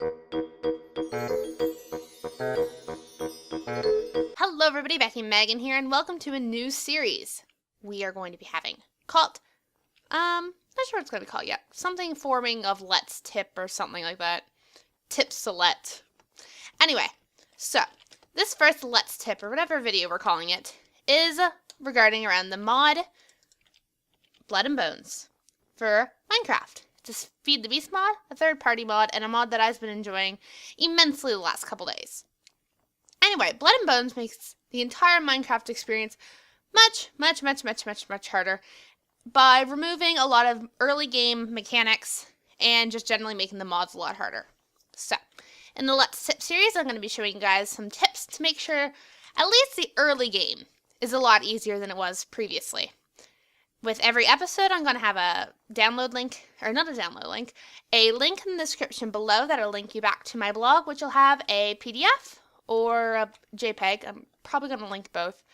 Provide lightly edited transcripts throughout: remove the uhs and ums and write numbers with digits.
Hello everybody, Becky Megan here, and welcome to a new series we are going to be having called, not sure what it's going to be called yet. Something forming of Let's Tip or something like that. Tip Select. Anyway, so this first Let's Tip, or whatever video we're calling it, is regarding around the mod Blood and Bones for Minecraft. It's a Feed the Beast mod, a third-party mod, and a mod that I've been enjoying immensely the last couple days. Anyway, Blood and Bones makes the entire Minecraft experience much harder by removing a lot of early game mechanics and just generally making the mods a lot harder. So, in the Let's Tip series, I'm going to be showing you guys some tips to make sure at least the early game is a lot easier than it was previously. With every episode, I'm going to have a download link, or not a download link, a link in the description below that'll link you back to my blog, which will have a PDF or a JPEG. I'm probably going to link both,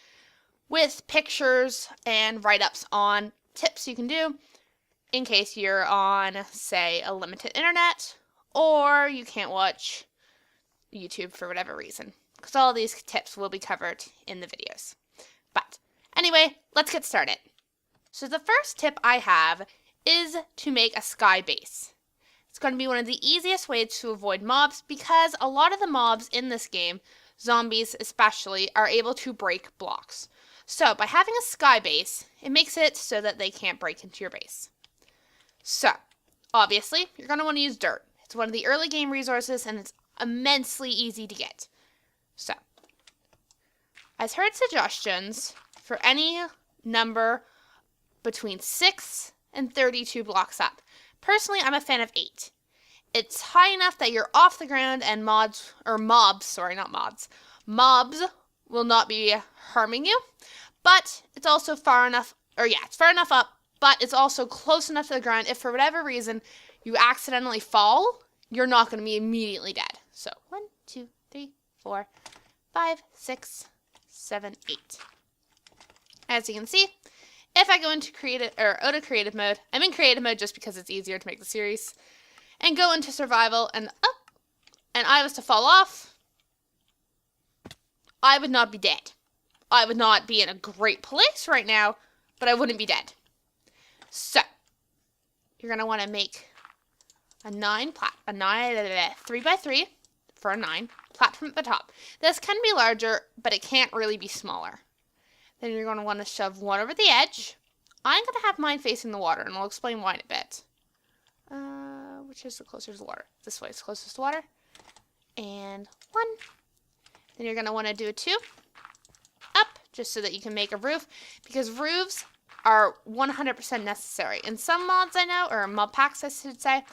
with pictures and write-ups on tips you can do in case you're on, say, a limited internet, or you can't watch YouTube for whatever reason, because all of these tips will be covered in the videos. But anyway, let's get started. So the first tip I have is to make a sky base. It's going to be one of the easiest ways to avoid mobs because a lot of the mobs in this game, zombies especially, are able to break blocks. So by having a sky base, it makes it so that they can't break into your base. So, obviously, you're going to want to use dirt. It's one of the early game resources and it's immensely easy to get. So, I've heard suggestions for any number between 6 and 32 blocks up. Personally, I'm a fan of 8. It's high enough that you're off the ground and mobs will not be harming you, but it's also far enough, it's far enough up, but it's also close enough to the ground. If for whatever reason you accidentally fall, you're not going to be immediately dead. So 1, 2, 3, 4, 5, 6, 7, 8. As you can see, if I go into out of creative mode, I'm in creative mode just because it's easier to make the series, and go into survival and I was to fall off, I would not be dead. I would not be in a great place right now, but I wouldn't be dead. So, you're going to want to make a 3x3 for a 9 platform at the top. This can be larger, but it can't really be smaller. Then you're going to want to shove one over the edge. I'm going to have mine facing the water, and I'll explain why in a bit. Which is the closest to the water? This way is closest to water. And 1. Then you're going to want to do a 2 up, just so that you can make a roof, because roofs are 100% necessary. In some mods I know, or mob packs I should say,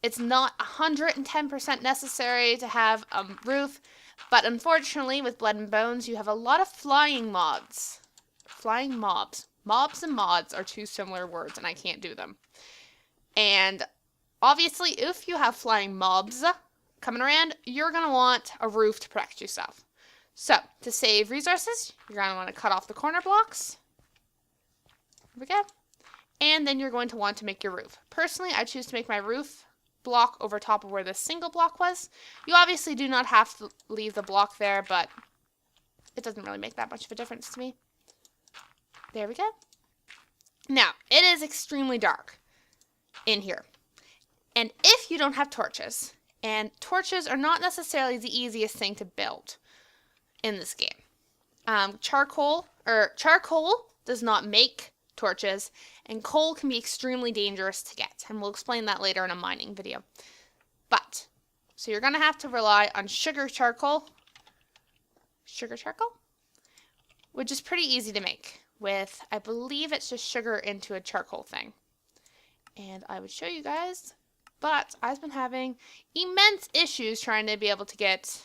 it's not 110% necessary to have a roof, but unfortunately with Blood and Bones you have a lot of flying mods. Flying mobs. Mobs and mods are two similar words and I can't do them. And obviously if you have flying mobs coming around, you're going to want a roof to protect yourself. So, to save resources, you're going to want to cut off the corner blocks. There we go. And then you're going to want to make your roof. Personally, I choose to make my roof block over top of where the single block was. You obviously do not have to leave the block there, but it doesn't really make that much of a difference to me. There we go. Now, it is extremely dark in here. And if you don't have torches, and torches are not necessarily the easiest thing to build in this game. Charcoal does not make torches, and coal can be extremely dangerous to get, and we'll explain that later in a mining video. But, so you're going to have to rely on sugar charcoal, which is pretty easy to make with, I believe it's just sugar into a charcoal thing. And I would show you guys, but I've been having immense issues trying to be able to get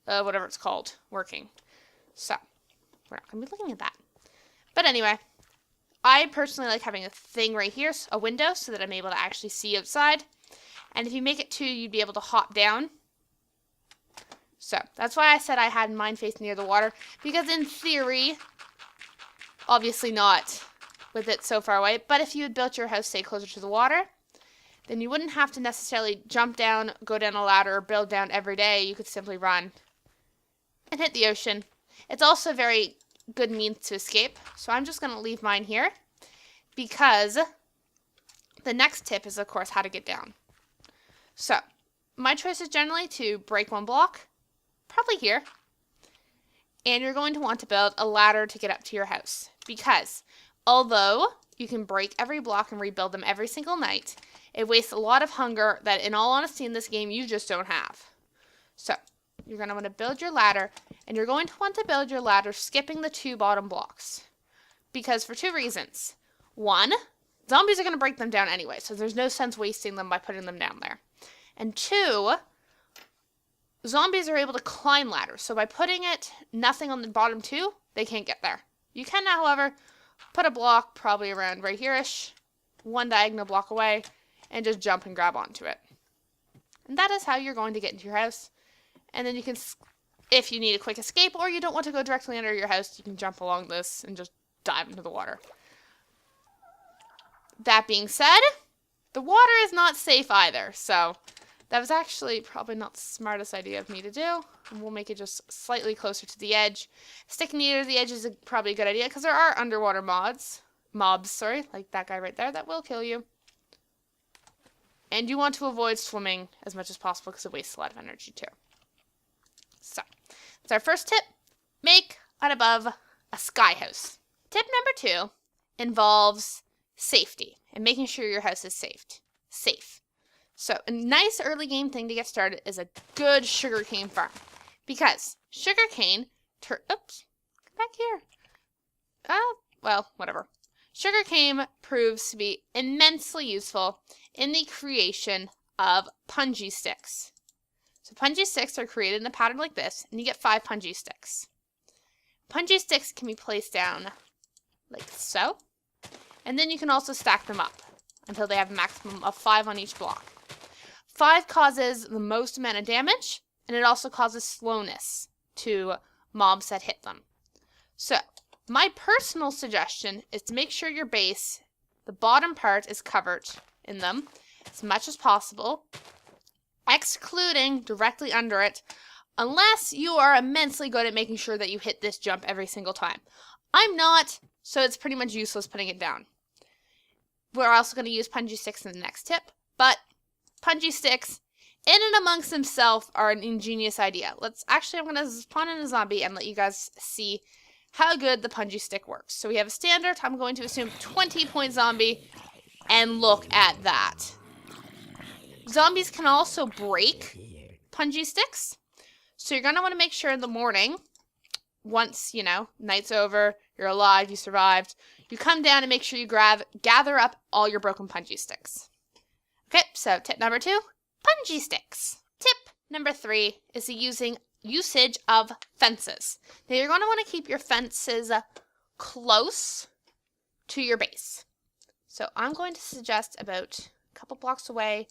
whatever it's called working. So, we're not going to be looking at that. But anyway, I personally like having a thing right here, a window, so that I'm able to actually see outside. And if you make it 2, you'd be able to hop down. So, that's why I said I had mine facing near the water, because in theory, obviously not with it so far away, but if you had built your house, say, closer to the water, then you wouldn't have to necessarily jump down, go down a ladder, or build down every day. You could simply run and hit the ocean. It's also a very good means to escape. So I'm just going to leave mine here because the next tip is, of course, how to get down. So my choice is generally to break one block, probably here. And you're going to want to build a ladder to get up to your house because although you can break every block and rebuild them every single night, it wastes a lot of hunger that, in all honesty, in this game, you just don't have. So you're going to want to build your ladder, and you're going to want to build your ladder skipping the 2 bottom blocks. Because for 2 reasons. 1, zombies are going to break them down anyway, so there's no sense wasting them by putting them down there. And 2, zombies are able to climb ladders, so by putting it nothing on the bottom 2, they can't get there. You can, however, put a block probably around right here-ish, 1 diagonal block away, and just jump and grab onto it. And that is how you're going to get into your house. And then you can, if you need a quick escape or you don't want to go directly under your house, you can jump along this and just dive into the water. That being said, the water is not safe either, so that was actually probably not the smartest idea of me to do. And we'll make it just slightly closer to the edge. Sticking near the edge is probably a good idea because there are underwater mobs, like that guy right there, that will kill you. And you want to avoid swimming as much as possible because it wastes a lot of energy too. So, that's our first tip. Make and above a sky house. Tip number 2 involves safety and making sure your house is safe. So, a nice early game thing to get started is a good sugarcane farm. Because sugarcane, come back here. Well, whatever. Sugarcane proves to be immensely useful in the creation of punji sticks. So punji sticks are created in a pattern like this, and you get 5 punji sticks. Punji sticks can be placed down like so, and then you can also stack them up until they have a maximum of 5 on each block. 5 causes the most amount of damage, and it also causes slowness to mobs that hit them. So, my personal suggestion is to make sure your base, the bottom part, is covered in them as much as possible, excluding directly under it, unless you are immensely good at making sure that you hit this jump every single time. I'm not, so it's pretty much useless putting it down. We're also going to use punji sticks in the next tip, but punji sticks, in and amongst themselves, are an ingenious idea. I'm going to spawn in a zombie and let you guys see how good the punji stick works. So we have a standard, I'm going to assume 20-point zombie, and look at that. Zombies can also break punji sticks, so you're going to want to make sure in the morning, once, night's over, you're alive, you survived, you come down and make sure you gather up all your broken punji sticks. Okay, so tip number 2, punji sticks. Tip number 3 is the usage of fences. Now you're going to want to keep your fences close to your base. So I'm going to suggest about a couple blocks away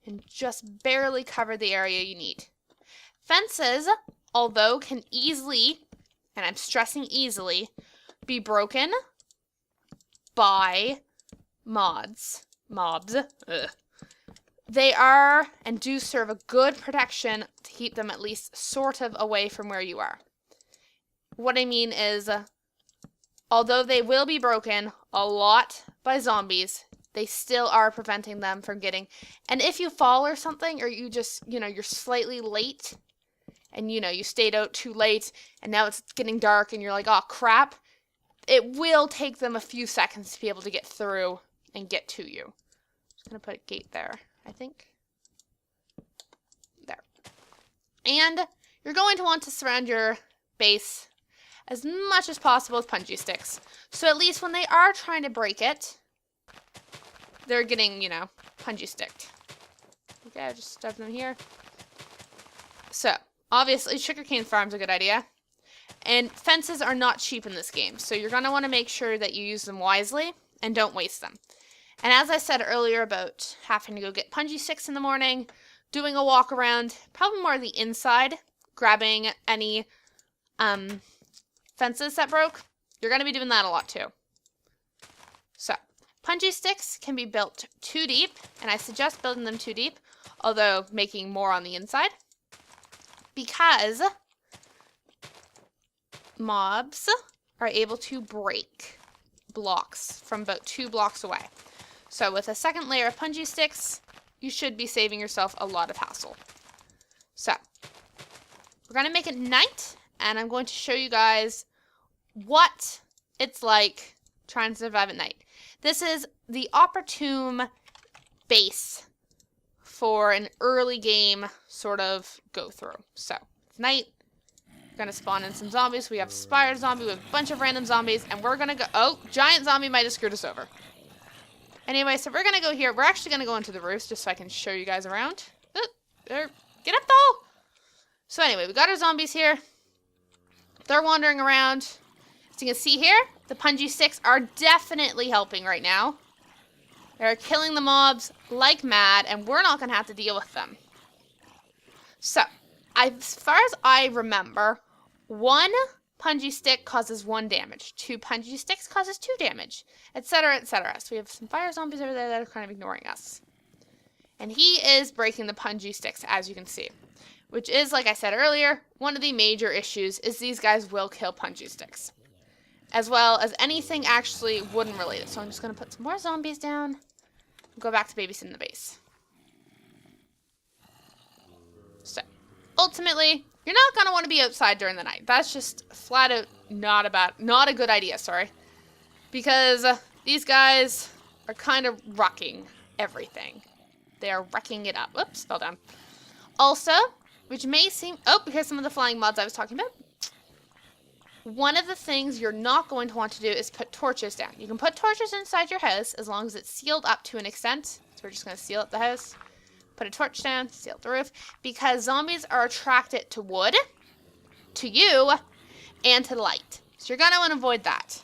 and just barely cover the area you need. Fences, although can easily, and I'm stressing easily, be broken by mobs. They are and do serve a good protection to keep them at least sort of away from where you are. What I mean is, although they will be broken a lot by zombies, they still are preventing them from getting, and if you fall or something, or you just, you're slightly late, and you stayed out too late, and now it's getting dark, and you're like, oh crap, it will take them a few seconds to be able to get through and get to you. I'm just going to put a gate there, I think. There. And you're going to want to surround your base as much as possible with punji sticks. So at least when they are trying to break it, they're getting, punji sticked. Okay, I just stuffed them here. So, obviously, sugarcane farm's a good idea. And fences are not cheap in this game, so you're going to want to make sure that you use them wisely and don't waste them. And as I said earlier about having to go get punji sticks in the morning, doing a walk around, probably more the inside, grabbing any fences that broke, you're going to be doing that a lot too. So, Punji sticks can be built 2 deep, and I suggest building them 2 deep, although making more on the inside, because mobs are able to break blocks from about 2 blocks away. So with a second layer of punji sticks, you should be saving yourself a lot of hassle. So we're going to make it night, and I'm going to show you guys what it's like trying to survive at night. This is the opportune base for an early game sort of go through. So it's night. We're going to spawn in some zombies. We have a spider zombie. We have a bunch of random zombies, and we're going to go... Oh, giant zombie might have screwed us over. Anyway, so we're going to go here. We're actually going to go into the roofs just so I can show you guys around. Get up, though! So anyway, we got our zombies here. They're wandering around. As you can see here, the punji sticks are definitely helping right now. They're killing the mobs like mad, and we're not going to have to deal with them. So, as far as I remember, 1 punji stick causes 1 damage. 2 punji sticks causes 2 damage, etc., etc. So we have some fire zombies over there that are kind of ignoring us. And he is breaking the punji sticks, as you can see. Which is, like I said earlier, one of the major issues is these guys will kill punji sticks. As well as anything actually wooden related. So I'm just going to put some more zombies down. And go back to babysitting the base. So, ultimately, you're not going to want to be outside during the night. That's just flat out not a good idea, sorry. Because these guys are kind of wrecking everything. They are wrecking it up. Oops, fell down. Also, which may seem... Oh, here's some of the flying mods I was talking about. One of the things you're not going to want to do is put torches down. You can put torches inside your house as long as it's sealed up to an extent. So we're just going to seal up the house. Put a torch down, seal up the roof. Because zombies are attracted to wood, to you, and to light. So you're going to want to avoid that.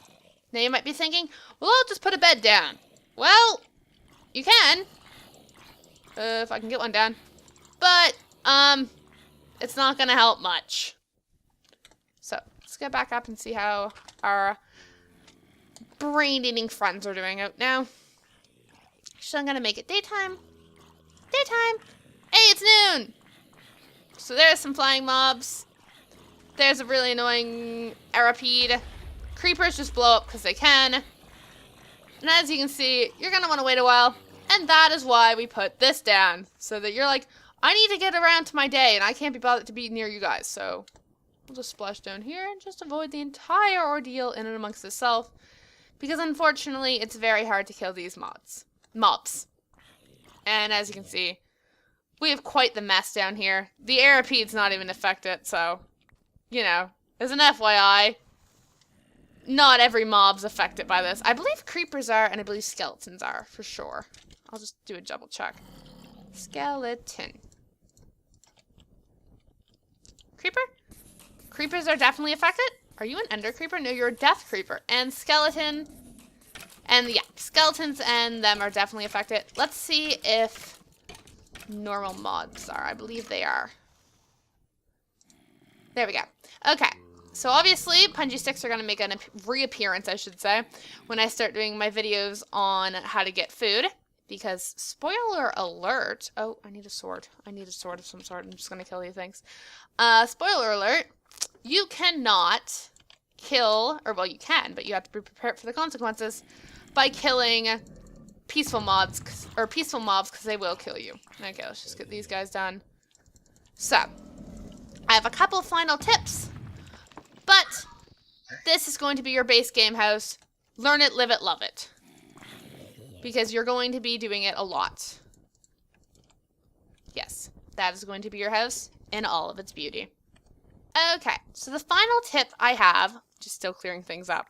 Now you might be thinking, well, I'll just put a bed down. Well, you can. If I can get one down. But, it's not going to help much. So, let's get back up and see how our brain-eating friends are doing out now. So I'm going to make it daytime. Daytime! Hey, it's noon! So there's some flying mobs. There's a really annoying Arapede. Creepers just blow up because they can. And as you can see, you're going to want to wait a while. And that is why we put this down. So that you're like, I need to get around to my day and I can't be bothered to be near you guys. So we'll just splash down here and just avoid the entire ordeal in and amongst itself. Because unfortunately, it's very hard to kill these mobs. And as you can see, we have quite the mess down here. The Arapede's not even affected, so, you know, as an FYI, not every mob's affected by this. I believe creepers are, and I believe skeletons are, for sure. I'll just do a double check. Skeleton. Creeper? Creepers are definitely affected. Are you an ender creeper? No, you're a death creeper. And skeleton. And yeah, skeletons and them are definitely affected. Let's see if normal mods are. I believe they are. There we go. Okay. So obviously, punji sticks are going to make a reappearance, I should say, when I start doing my videos on how to get food. Because, spoiler alert... Oh, I need a sword. I need a sword of some sort. I'm just going to kill these things. Spoiler alert. You cannot kill... Or, well, you can, but you have to be prepared for the consequences by killing peaceful mobs because they will kill you. Okay, let's just get these guys done. So, I have a couple of final tips. But, this is going to be your base game house. Learn it, live it, love it. Because you're going to be doing it a lot. Yes, that is going to be your house in all of its beauty. Okay, so the final tip I have, just still clearing things up,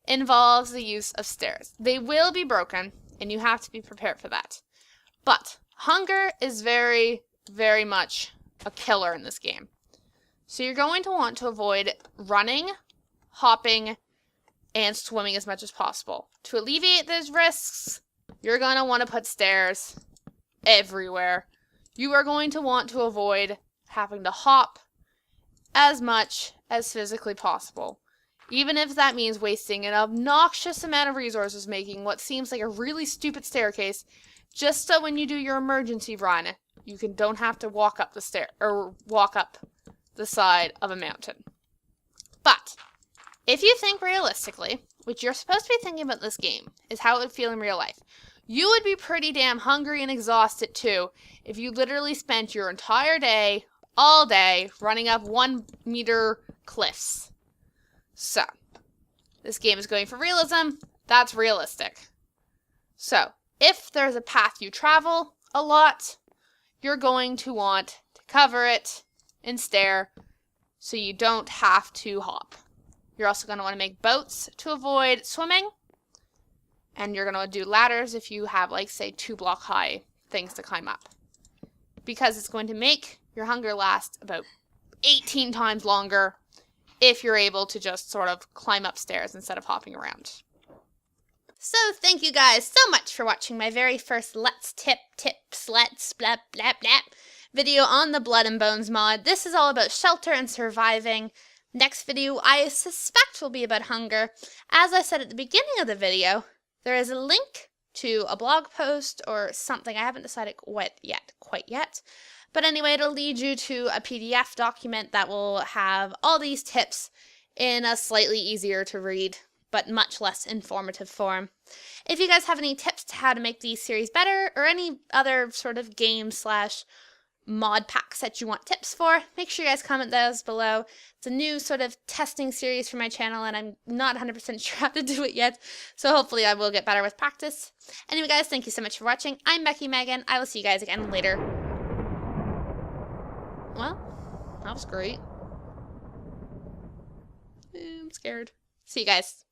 involves the use of stairs. They will be broken, and you have to be prepared for that. But hunger is very, very much a killer in this game. So you're going to want to avoid running, hopping, and swimming as much as possible. To alleviate those risks, you're going to want to put stairs everywhere. You are going to want to avoid having to hop as much as physically possible. Even if that means wasting an obnoxious amount of resources making what seems like a really stupid staircase, just so when you do your emergency run, you don't have to walk up the stair or walk up the side of a mountain. But if you think realistically, what you're supposed to be thinking about this game is how it would feel in real life. You would be pretty damn hungry and exhausted too if you literally spent your entire day, all day, running up 1 meter cliffs. So, this game is going for realism. That's realistic. So, if there's a path you travel a lot, you're going to want to cover it and stair so you don't have to hop. You're also going to want to make boats to avoid swimming. And you're going to want to do ladders if you have, like, say, 2-block high things to climb up. Because it's going to make your hunger last about 18 times longer if you're able to just sort of climb upstairs instead of hopping around. So thank you guys so much for watching my very first Let's blah blah blah video on the Blood and Bones mod. This is all about shelter and surviving. Next video I suspect will be about hunger. As I said at the beginning of the video, there is a link to a blog post or something. I haven't decided quite yet. But anyway, it'll lead you to a PDF document that will have all these tips in a slightly easier to read, but much less informative form. If you guys have any tips to how to make these series better, or any other sort of game/mod packs that you want tips for, make sure you guys comment those below. It's a new sort of testing series for my channel, and I'm not 100% sure how to do it yet, so hopefully I will get better with practice. Anyway guys, thank you so much for watching. I'm Becky Megan. I will see you guys again later. Well, that was great. I'm scared. See you guys.